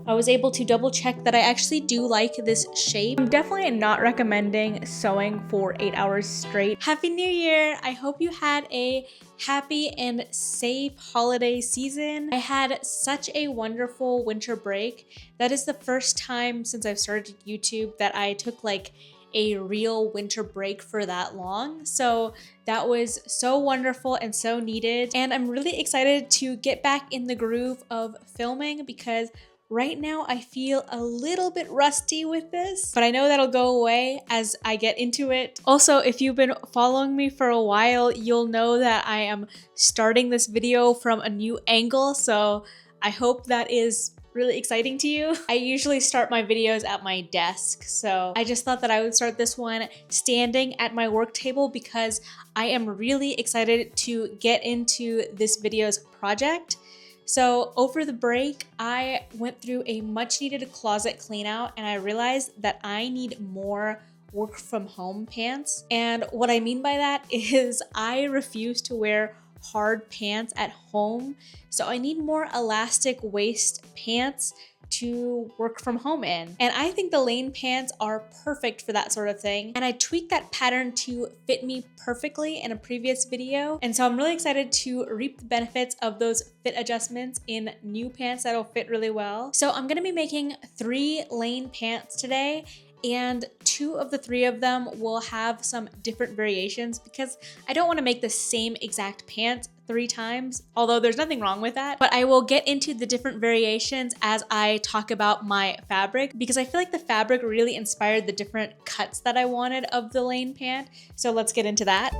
I was able to double check that I actually do like this shape. I'm definitely not recommending sewing for 8 hours straight. Happy New Year! I hope you had a happy and safe holiday season. I had such a wonderful winter break. That is the first time since I've started YouTube that I took like a real winter break for that long. So that was so wonderful and so needed. And I'm really excited to get back in the groove of filming because right now I feel a little bit rusty with this, but I know that'll go away as I get into it. Also, if you've been following me for a while, you'll know that I am starting this video from a new angle. So I hope that is really exciting to you. I usually start my videos at my desk, so I just thought that I would start this one standing at my work table because I am really excited to get into this video's project. So over the break, I went through a much needed closet clean out and I realized that I need more work from home pants. And what I mean by that is I refuse to wear hard pants at home. So I need more elastic waist pants to work from home in. And I think the Lane pants are perfect for that sort of thing. And I tweaked that pattern to fit me perfectly in a previous video. And so I'm really excited to reap the benefits of those fit adjustments in new pants that'll fit really well. So I'm gonna be making 3 Lane pants today, and 2 of the 3 of them will have some different variations because I don't want to make the same exact pant 3 times, although there's nothing wrong with that. But I will get into the different variations as I talk about my fabric because I feel like the fabric really inspired the different cuts that I wanted of the Lane pant. So let's get into that.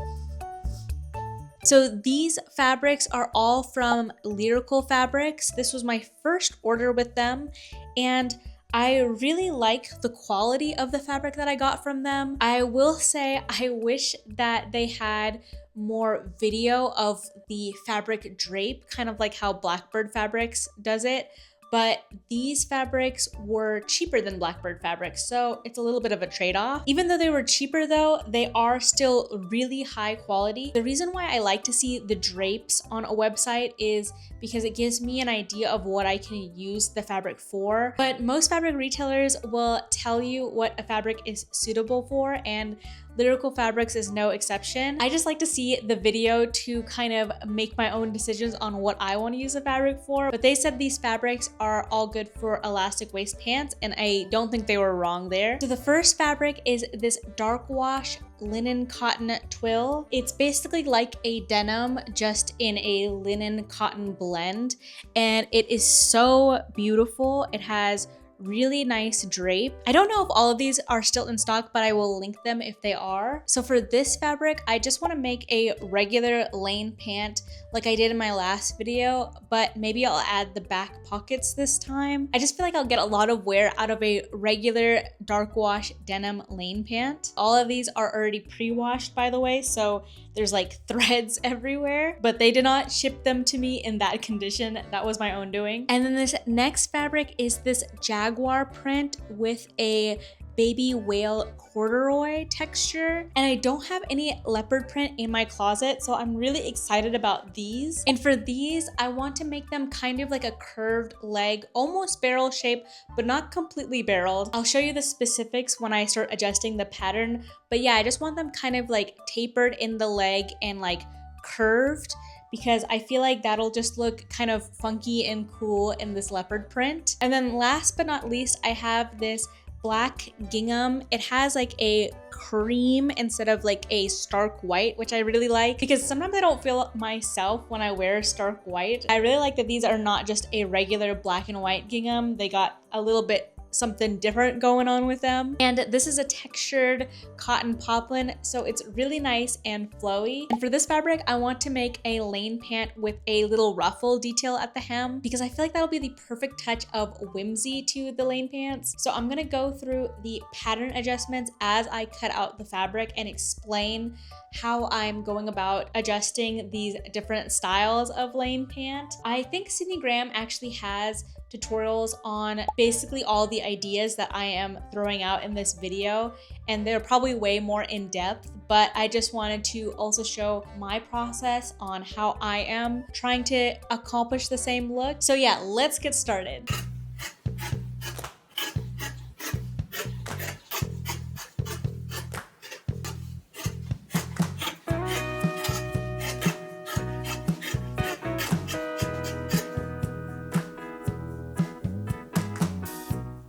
So these fabrics are all from Lyrical Fabrics. This was my first order with them, and I really like the quality of the fabric that I got from them. I will say I wish that they had more video of the fabric drape, kind of like how Blackbird Fabrics does it. But these fabrics were cheaper than Blackbird Fabrics, so it's a little bit of a trade-off. Even though they were cheaper though, they are still really high quality. The reason why I like to see the drapes on a website is because it gives me an idea of what I can use the fabric for. But most fabric retailers will tell you what a fabric is suitable for, and Lyrical Fabrics is no exception. I just like to see the video to kind of make my own decisions on what I want to use the fabric for. But they said these fabrics are all good for elastic waist pants, and I don't think they were wrong there. So the first fabric is this dark wash linen cotton twill. It's basically like a denim just in a linen cotton blend, and it is so beautiful. It has really nice drape. I don't know if all of these are still in stock, but I will link them if they are. So for this fabric, I just want to make a regular Lane pant like I did in my last video, but maybe I'll add the back pockets this time. I just feel like I'll get a lot of wear out of a regular dark wash denim Lane pant. All of these are already pre-washed, by the way, so there's like threads everywhere, but they did not ship them to me in that condition. That was my own doing. And then this next fabric is this jaguar print with a baby whale corduroy texture, and I don't have any leopard print in my closet, so I'm really excited about these. And for these, I want to make them kind of like a curved leg, almost barrel shape, but not completely barreled. I'll show you the specifics when I start adjusting the pattern, but yeah, I just want them kind of like tapered in the leg and like curved, because I feel like that'll just look kind of funky and cool in this leopard print. And then last but not least, I have this black gingham. It has like a cream instead of like a stark white, which I really like because sometimes I don't feel myself when I wear stark white. I really like that these are not just a regular black and white gingham. They got a little bit something different going on with them. And this is a textured cotton poplin, so it's really nice and flowy. And for this fabric, I want to make a Lane pant with a little ruffle detail at the hem because I feel like that'll be the perfect touch of whimsy to the Lane pants. So I'm gonna go through the pattern adjustments as I cut out the fabric and explain how I'm going about adjusting these different styles of Lane pant. I think Sydney Graham actually has tutorials on basically all the ideas that I am throwing out in this video, and they're probably way more in depth, but I just wanted to also show my process on how I am trying to accomplish the same look. So yeah, let's get started.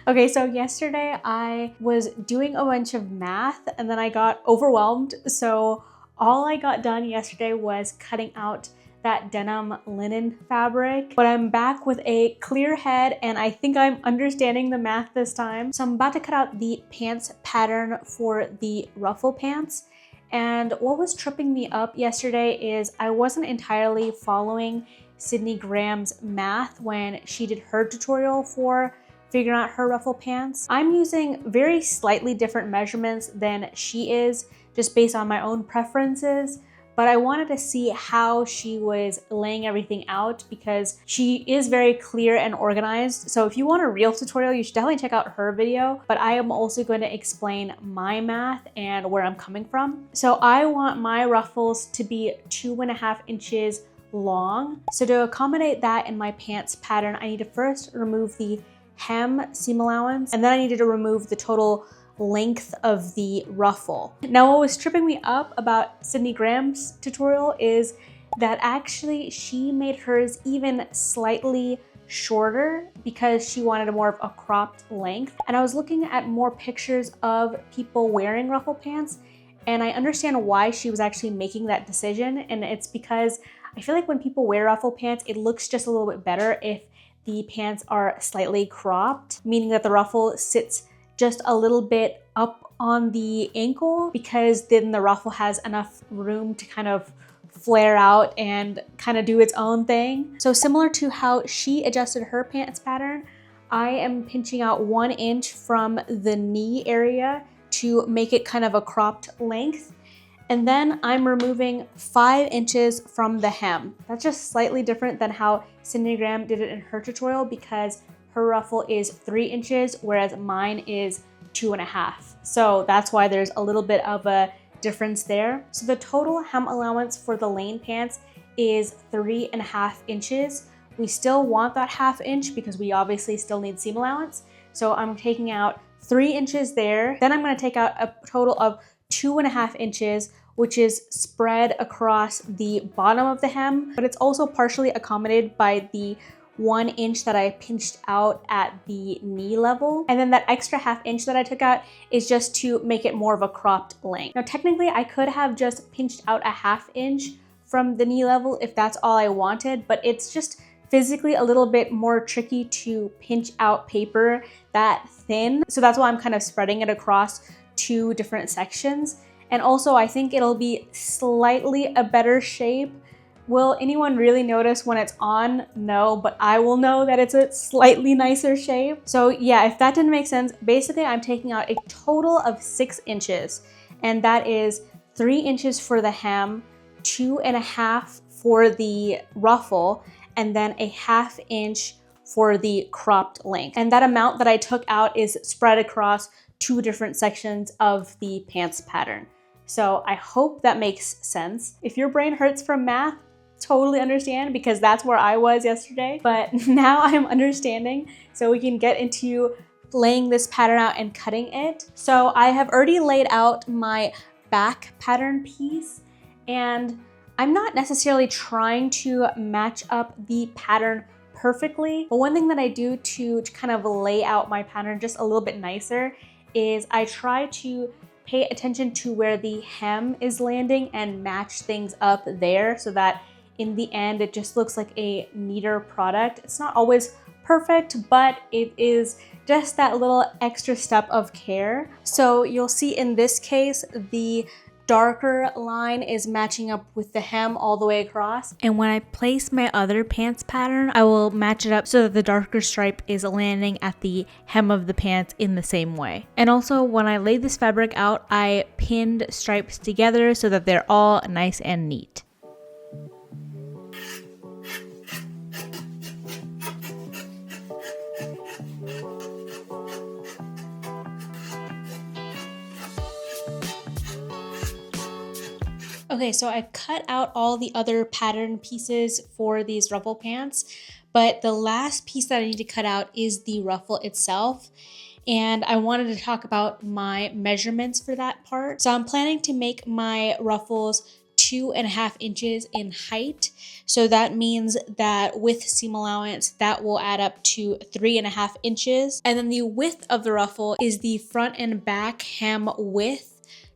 Okay, so yesterday I was doing a bunch of math and then I got overwhelmed. So all I got done yesterday was cutting out that denim linen fabric, but I'm back with a clear head and I think I'm understanding the math this time. So I'm about to cut out the pants pattern for the ruffle pants. And what was tripping me up yesterday is I wasn't entirely following Sydney Graham's math when she did her tutorial for figuring out her ruffle pants. I'm using very slightly different measurements than she is, just based on my own preferences. But I wanted to see how she was laying everything out because she is very clear and organized. So if you want a real tutorial, you should definitely check out her video. But I am also going to explain my math and where I'm coming from. So I want my ruffles to be 2.5 inches long. So to accommodate that in my pants pattern, I need to first remove the hem seam allowance, and then I needed to remove the total length of the ruffle. Now, what was tripping me up about Sydney Graham's tutorial is that actually she made hers even slightly shorter because she wanted a more of a cropped length. And I was looking at more pictures of people wearing ruffle pants, and I understand why she was actually making that decision. And it's because I feel like when people wear ruffle pants, it looks just a little bit better if the pants are slightly cropped, meaning that the ruffle sits just a little bit up on the ankle, because then the ruffle has enough room to kind of flare out and kind of do its own thing. So similar to how she adjusted her pants pattern, I am pinching out 1 inch from the knee area to make it kind of a cropped length. And then I'm removing 5 inches from the hem. That's just slightly different than how Sydney Graham did it in her tutorial because her ruffle is 3 inches, whereas mine is 2.5. So that's why there's a little bit of a difference there. So the total hem allowance for the lane pants is 3.5 inches. We still want that 1/2 inch because we obviously still need seam allowance. So I'm taking out 3 inches there. Then I'm gonna take out a total of 2.5 inches, which is spread across the bottom of the hem, but it's also partially accommodated by the 1 inch that I pinched out at the knee level. And then that extra 1/2 inch that I took out is just to make it more of a cropped length. Now, technically I could have just pinched out a 1/2 inch from the knee level if that's all I wanted, but it's just physically a little bit more tricky to pinch out paper that thin. So that's why I'm kind of spreading it across 2 different sections. And also I think it'll be slightly a better shape. Will anyone really notice when it's on? No, but I will know that it's a slightly nicer shape. So yeah, if that didn't make sense, basically I'm taking out a total of 6 inches, and that is 3 inches for the hem, 2.5 for the ruffle, and then a 1/2 inch for the cropped length. And that amount that I took out is spread across 2 different sections of the pants pattern. So I hope that makes sense. If your brain hurts from math, totally understand, because that's where I was yesterday. But now I'm understanding, so we can get into laying this pattern out and cutting it. So I have already laid out my back pattern piece, and I'm not necessarily trying to match up the pattern perfectly, but one thing that I do to kind of lay out my pattern just a little bit nicer is I try to pay attention to where the hem is landing and match things up there so that in the end it just looks like a neater product. It's not always perfect, but it is just that little extra step of care. So you'll see in this case, the darker line is matching up with the hem all the way across. And when I place my other pants pattern, I will match it up so that the darker stripe is landing at the hem of the pants in the same way. And also when I laid this fabric out, I pinned stripes together so that they're all nice and neat. Okay, so I've cut out all the other pattern pieces for these ruffle pants, but the last piece that I need to cut out is the ruffle itself. And I wanted to talk about my measurements for that part. So I'm planning to make my ruffles 2.5 inches in height. So that means that with seam allowance, that will add up to 3.5 inches. And then the width of the ruffle is the front and back hem width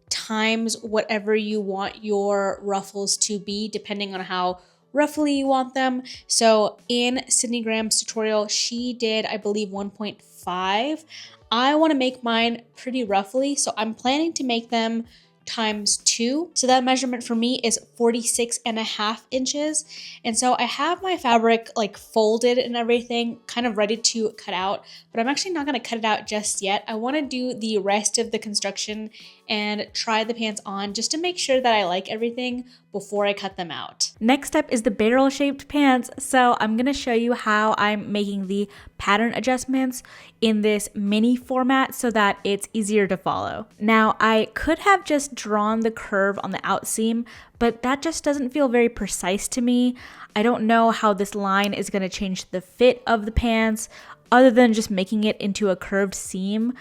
times whatever you want your ruffles to be, depending on how ruffly you want them. So in Sydney Graham's tutorial, she did, I believe, 1.5. I want to make mine pretty ruffly, so I'm planning to make them times 2. So that measurement for me is 46.5 inches. And so I have my fabric like folded and everything kind of ready to cut out, but I'm actually not going to cut it out just yet. I want to do the rest of the construction and try the pants on just to make sure that I like everything before I cut them out. Next up is the barrel shaped pants. So I'm going to show you how I'm making the pattern adjustments in this mini format so that it's easier to follow. Now I could have just drawn the curve on the outseam, but that just doesn't feel very precise to me. I don't know how this line is going to change the fit of the pants other than just making it into a curved seam.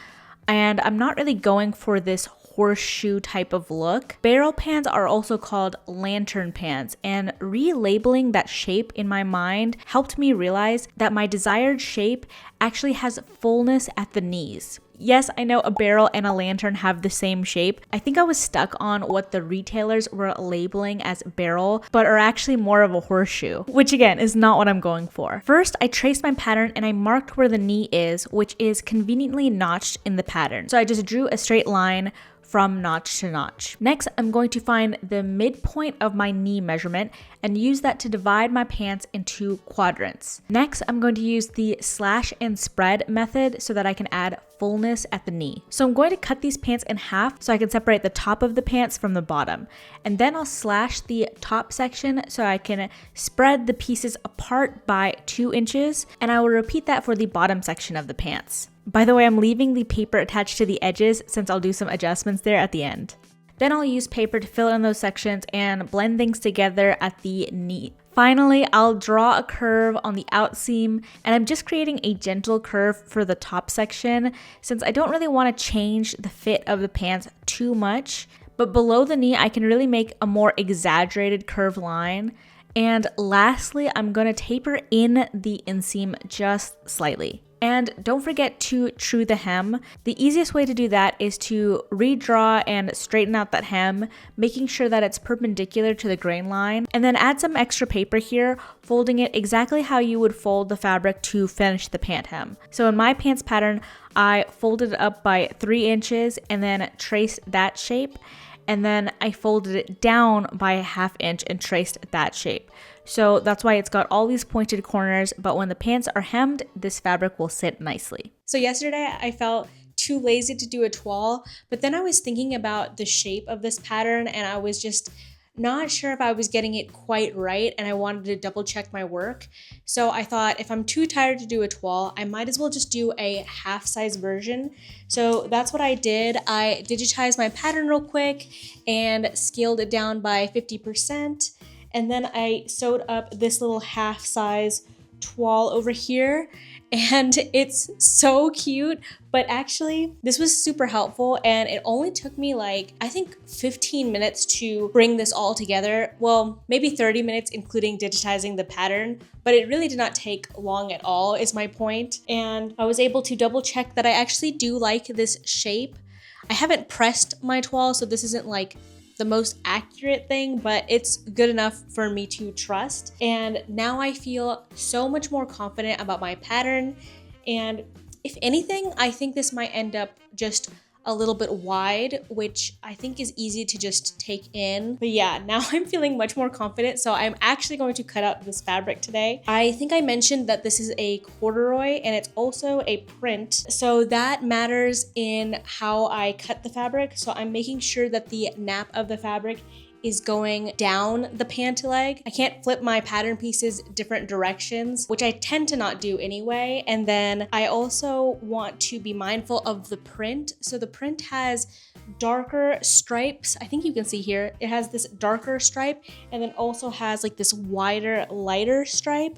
And I'm not really going for this horseshoe type of look. Barrel pants are also called lantern pants, and relabeling that shape in my mind helped me realize that my desired shape actually has fullness at the knees. Yes, I know a barrel and a lantern have the same shape. I think I was stuck on what the retailers were labeling as barrel, but are actually more of a horseshoe, which again is not what I'm going for. First, I traced my pattern and I marked where the knee is, which is conveniently notched in the pattern. So I just drew a straight line from notch to notch. Next, I'm going to find the midpoint of my knee measurement and use that to divide my pants into quadrants. Next, I'm going to use the slash and spread method so that I can add fullness at the knee. So I'm going to cut these pants in half so I can separate the top of the pants from the bottom. And then I'll slash the top section so I can spread the pieces apart by 2 inches. And I will repeat that for the bottom section of the pants. By the way, I'm leaving the paper attached to the edges since I'll do some adjustments there at the end. Then I'll use paper to fill in those sections and blend things together at the knee. Finally, I'll draw a curve on the outseam, and I'm just creating a gentle curve for the top section since I don't really want to change the fit of the pants too much. But below the knee, I can really make a more exaggerated curved line. And lastly, I'm going to taper in the inseam just slightly. And don't forget to true the hem. The easiest way to do that is to redraw and straighten out that hem, making sure that it's perpendicular to the grain line, and then add some extra paper here, folding it exactly how you would fold the fabric to finish the pant hem. So in my pants pattern, I folded it up by 3 inches and then traced that shape. And then I folded it down by a 1/2 inch and traced that shape. So that's why it's got all these pointed corners, but when the pants are hemmed, this fabric will sit nicely. So yesterday I felt too lazy to do a toile, but then I was thinking about the shape of this pattern and I was just not sure if I was getting it quite right and I wanted to double check my work. So I thought if I'm too tired to do a toile, I might as well just do a half-size version. So that's what I did. I digitized my pattern real quick and scaled it down by 50%. And then I sewed up this little half-size toile over here. And it's so cute, but actually this was super helpful and it only took me like, I think 15 minutes to bring this all together. Well, maybe 30 minutes including digitizing the pattern, but it really did not take long at all is my point. And I was able to double check that I actually do like this shape. I haven't pressed my toile, so this isn't like the most accurate thing, but it's good enough for me to trust. And now I feel so much more confident about my pattern. And if anything, I think this might end up just a little bit wide, which I think is easy to just take in. But yeah, now I'm feeling much more confident. So I'm actually going to cut out this fabric today. I think I mentioned that this is a corduroy and it's also a print. So that matters in how I cut the fabric. So I'm making sure that the nap of the fabric is going down the pant leg. I can't flip my pattern pieces different directions, which I tend to not do anyway. And then I also want to be mindful of the print. So the print has darker stripes. I think you can see here, it has this darker stripe and then also has like this wider, lighter stripe.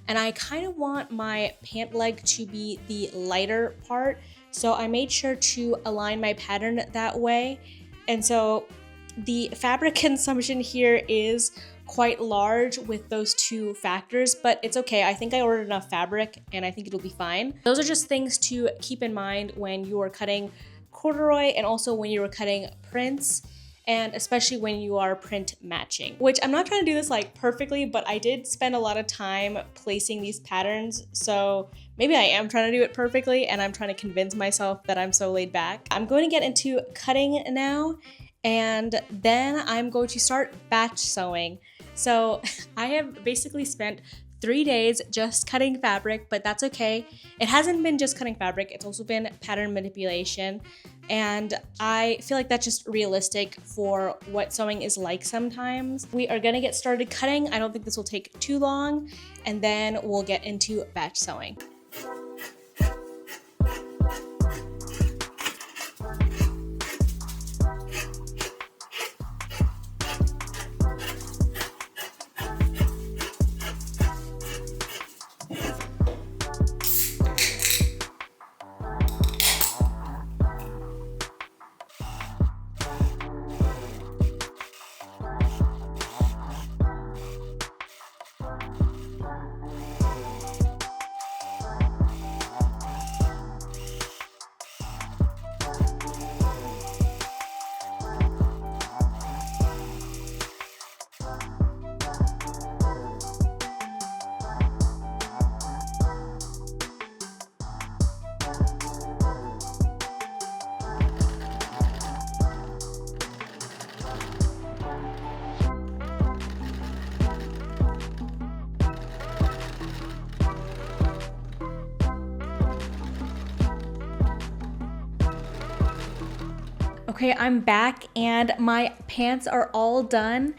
And I kind of want my pant leg to be the lighter part. So I made sure to align my pattern that way. And so the fabric consumption here is quite large with those two factors, but it's okay. I think I ordered enough fabric and I think it'll be fine. Those are just things to keep in mind when you are cutting corduroy and also when you are cutting prints, and especially when you are print matching, which I'm not trying to do this like perfectly, but I did spend a lot of time placing these patterns. So maybe I am trying to do it perfectly and I'm trying to convince myself that I'm so laid back. I'm going to get into cutting now, and then I'm going to start batch sewing. So I have basically spent 3 days just cutting fabric, but that's okay. It hasn't been just cutting fabric, it's also been pattern manipulation. And I feel like that's just realistic for what sewing is like sometimes. We are gonna get started cutting. I don't think this will take too long, and then we'll get into batch sewing. Okay, I'm back and my pants are all done,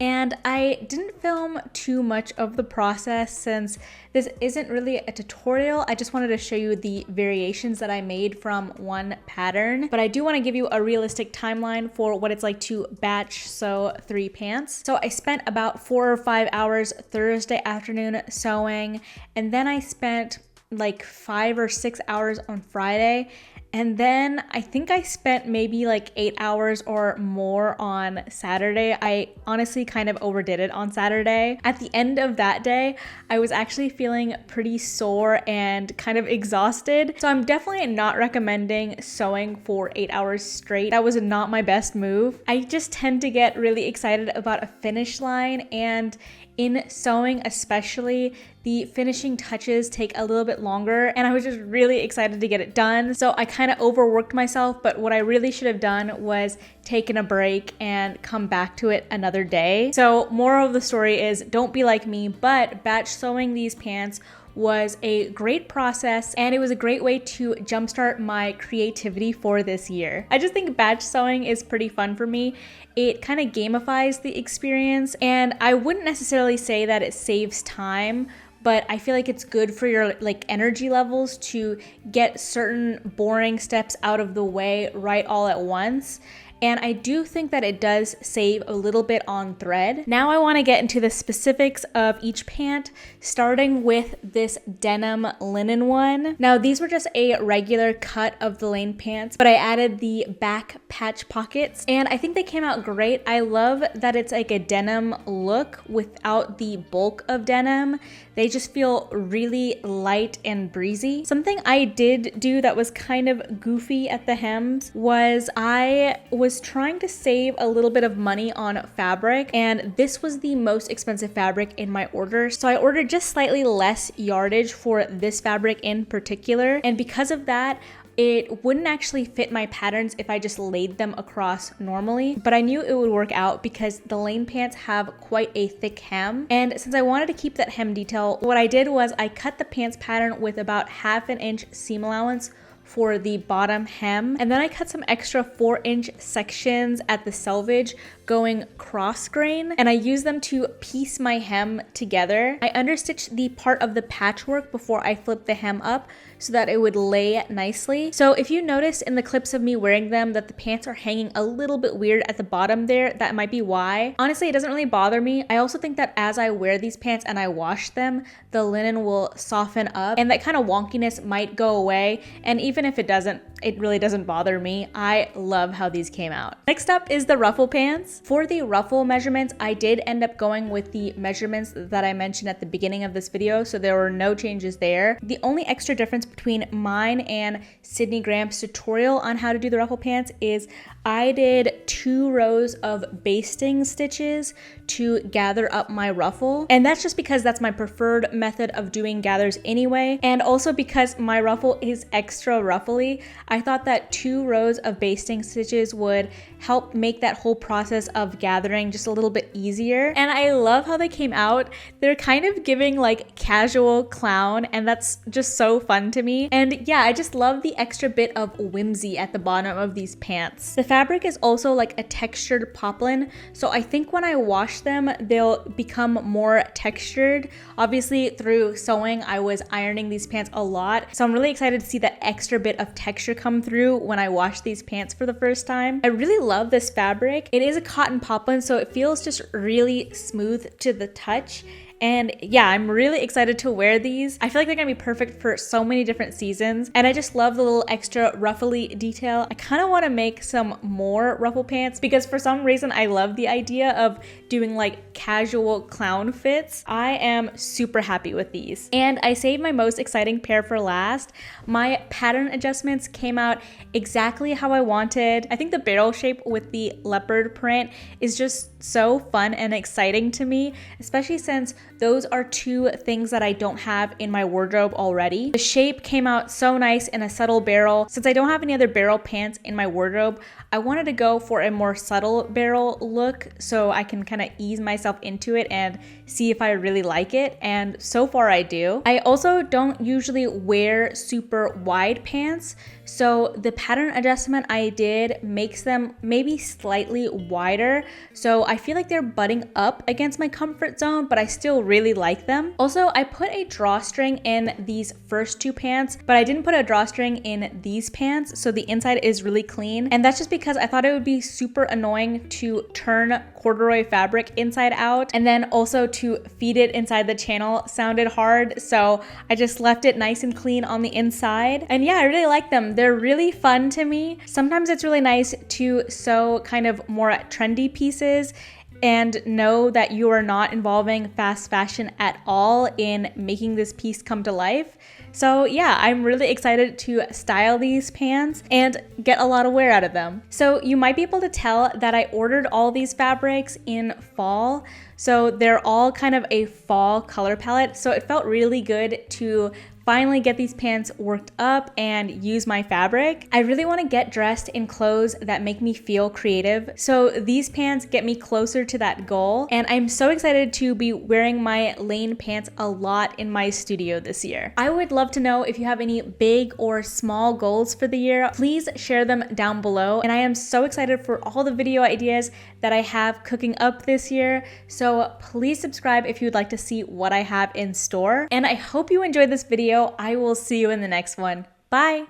and I didn't film too much of the process since this isn't really a tutorial. I just wanted to show you the variations that I made from one pattern, but I do want to give you a realistic timeline for what it's like to batch sew 3 pants. So I spent about 4 or 5 hours Thursday afternoon sewing, and then I spent like 5 or 6 hours on Friday. And then I think I spent maybe like 8 hours or more on Saturday. I honestly kind of overdid it on Saturday. At the end of that day, I was actually feeling pretty sore and kind of exhausted. So I'm definitely not recommending sewing for 8 hours straight. That was not my best move. I just tend to get really excited about a finish line, and in sewing especially, the finishing touches take a little bit longer, and I was just really excited to get it done. So I kind of overworked myself, but what I really should have done was taken a break and come back to it another day. So moral of the story is don't be like me, but batch sewing these pants was a great process, and it was a great way to jumpstart my creativity for this year. I just think batch sewing is pretty fun for me. It kind of gamifies the experience, and I wouldn't necessarily say that it saves time, but I feel like it's good for your energy levels to get certain boring steps out of the way right all at once. And I do think that it does save a little bit on thread. Now I want to get into the specifics of each pant, starting with this denim linen one. Now these were just a regular cut of the lane pants, but I added the back patch pockets, and I think they came out great. I love that it's like a denim look without the bulk of denim. They just feel really light and breezy. Something I did do that was kind of goofy at the hems was I was trying to save a little bit of money on fabric, and this was the most expensive fabric in my order. So I ordered just slightly less yardage for this fabric in particular, and because of that, it wouldn't actually fit my patterns if I just laid them across normally, but I knew it would work out because the lane pants have quite a thick hem. And since I wanted to keep that hem detail, what I did was I cut the pants pattern with about 1/2 inch seam allowance for the bottom hem, and then I cut some extra 4-inch sections at the selvage going cross grain, and I used them to piece my hem together. I understitched the part of the patchwork before I flipped the hem up so that it would lay nicely. So if you notice in the clips of me wearing them that the pants are hanging a little bit weird at the bottom there, that might be why. Honestly, it doesn't really bother me. I also think that as I wear these pants and I wash them, the linen will soften up and that kind of wonkiness might go away. And even if it doesn't, it really doesn't bother me. I love how these came out. Next up is the ruffle pants. For the ruffle measurements, I did end up going with the measurements that I mentioned at the beginning of this video, so there were no changes there. The only extra difference between mine and Sydney Graham's tutorial on how to do the ruffle pants is I did 2 rows of basting stitches to gather up my ruffle. And that's just because that's my preferred method of doing gathers anyway. And also because my ruffle is extra ruffly, I thought that 2 rows of basting stitches would help make that whole process of gathering just a little bit easier. And I love how they came out. They're kind of giving like casual clown, and that's just so fun to me. And yeah, I just love the extra bit of whimsy at the bottom of these pants. The fabric is also like a textured poplin, so I think when I wash them, they'll become more textured. Obviously, through sewing, I was ironing these pants a lot, so I'm really excited to see that extra bit of texture come through when I wash these pants for the first time. I really love this fabric. It is a cotton poplin, so it feels just really smooth to the touch. And yeah, I'm really excited to wear these. I feel like they're gonna be perfect for so many different seasons. And I just love the little extra ruffly detail. I kind of want to make some more ruffle pants because for some reason I love the idea of doing like casual clown fits. I am super happy with these. And I saved my most exciting pair for last. My pattern adjustments came out exactly how I wanted. I think the barrel shape with the leopard print is just so fun and exciting to me, especially since those are 2 things that I don't have in my wardrobe already. The shape came out so nice in a subtle barrel. Since I don't have any other barrel pants in my wardrobe, I wanted to go for a more subtle barrel look so I can kind of ease myself into it and see if I really like it, and so far I do. I also don't usually wear super wide pants, so the pattern adjustment I did makes them maybe slightly wider, so I feel like they're butting up against my comfort zone, but I still really like them. Also, I put a drawstring in these first 2 pants, but I didn't put a drawstring in these pants, so the inside is really clean, and that's just because I thought it would be super annoying to turn corduroy fabric inside out, and then also to feed it inside the channel sounded hard, so I just left it nice and clean on the inside. And yeah, I really like them. They're really fun to me. Sometimes it's really nice to sew kind of more trendy pieces and know that you are not involving fast fashion at all in making this piece come to life. So yeah, I'm really excited to style these pants and get a lot of wear out of them. So you might be able to tell that I ordered all these fabrics in fall. So they're all kind of a fall color palette. So it felt really good to finally get these pants worked up and use my fabric. I really want to get dressed in clothes that make me feel creative. So these pants get me closer to that goal. And I'm so excited to be wearing my Lane pants a lot in my studio this year. I would love to know if you have any big or small goals for the year. Please share them down below. And I am so excited for all the video ideas that I have cooking up this year. So please subscribe if you would like to see what I have in store. And I hope you enjoyed this video. I will see you in the next one. Bye!